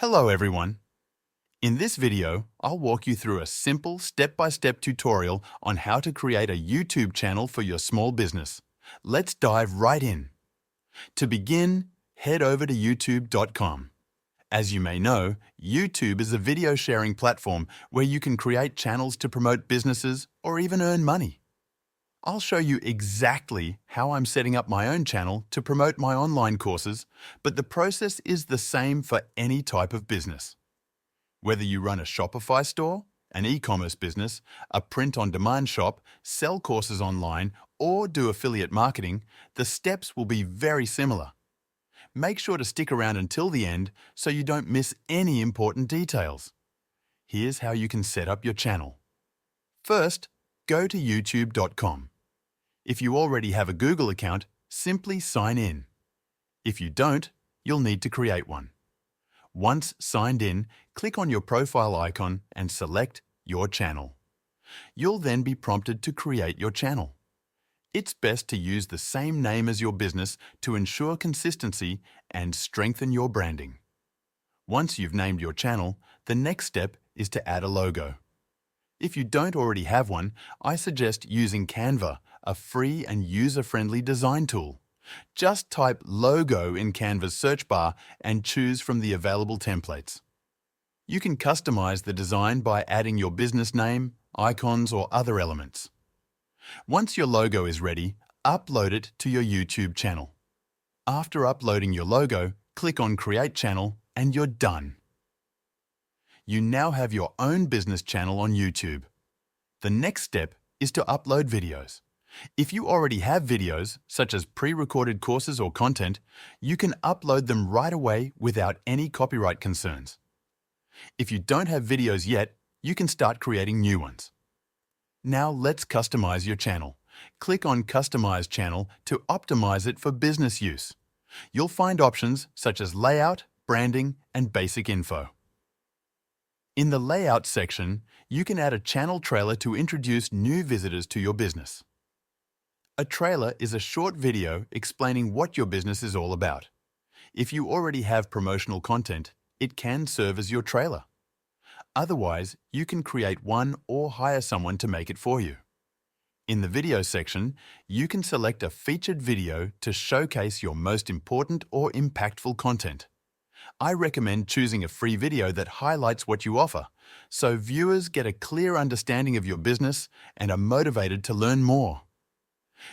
Hello everyone. In this video, I'll walk you through a simple step-by-step tutorial on how to create a YouTube channel for your small business. Let's dive right in. To begin, head over to youtube.com. As you may know, YouTube is a video sharing platform where you can create channels to promote businesses or even earn money. I'll show you exactly how I'm setting up my own channel to promote my online courses, but the process is the same for any type of business. Whether you run a Shopify store, an e-commerce business, a print-on-demand shop, sell courses online, or do affiliate marketing, the steps will be very similar. Make sure to stick around until the end so you don't miss any important details. Here's how you can set up your channel. First, go to youtube.com. If you already have a Google account, simply sign in. If you don't, you'll need to create one. Once signed in, click on your profile icon and select your channel. You'll then be prompted to create your channel. It's best to use the same name as your business to ensure consistency and strengthen your branding. Once you've named your channel, the next step is to add a logo. If you don't already have one, I suggest using Canva, a free and user-friendly design tool. Just type logo in Canva's search bar and choose from the available templates. You can customize the design by adding your business name, icons, or other elements. Once your logo is ready, upload it to your YouTube channel. After uploading your logo, click on Create Channel and you're done. You now have your own business channel on YouTube. The next step is to upload videos. If you already have videos, such as pre-recorded courses or content, you can upload them right away without any copyright concerns. If you don't have videos yet, you can start creating new ones. Now let's customize your channel. Click on Customize Channel to optimize it for business use. You'll find options such as layout, branding, and basic info. In the Layout section, you can add a channel trailer to introduce new visitors to your business. A trailer is a short video explaining what your business is all about. If you already have promotional content, it can serve as your trailer. Otherwise, you can create one or hire someone to make it for you. In the Video section, you can select a featured video to showcase your most important or impactful content. I recommend choosing a free video that highlights what you offer, so viewers get a clear understanding of your business and are motivated to learn more.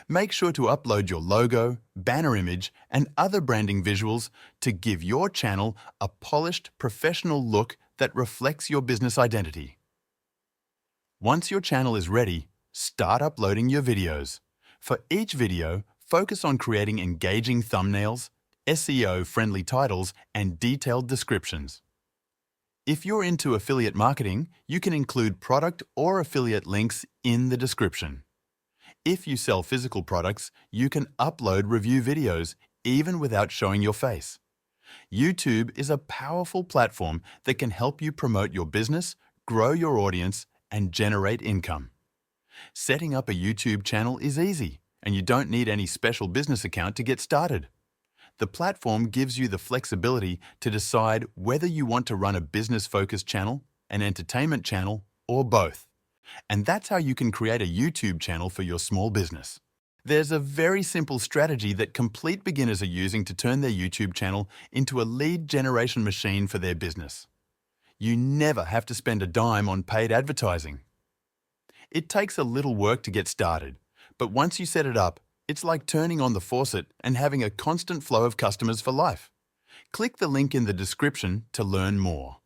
Make sure to upload your logo, banner image, and other branding visuals to give your channel a polished, professional look that reflects your business identity. Once your channel is ready, start uploading your videos. For each video, focus on creating engaging thumbnails, SEO-friendly titles, and detailed descriptions. If you're into affiliate marketing, you can include product or affiliate links in the description. If you sell physical products, you can upload review videos even without showing your face. YouTube is a powerful platform that can help you promote your business, grow your audience, and generate income. Setting up a YouTube channel is easy, and you don't need any special business account to get started. The platform gives you the flexibility to decide whether you want to run a business-focused channel, an entertainment channel, or both. And that's how you can create a YouTube channel for your small business. There's a very simple strategy that complete beginners are using to turn their YouTube channel into a lead generation machine for their business. You never have to spend a dime on paid advertising. It takes a little work to get started, but once you set it up, it's like turning on the faucet and having a constant flow of customers for life. Click the link in the description to learn more.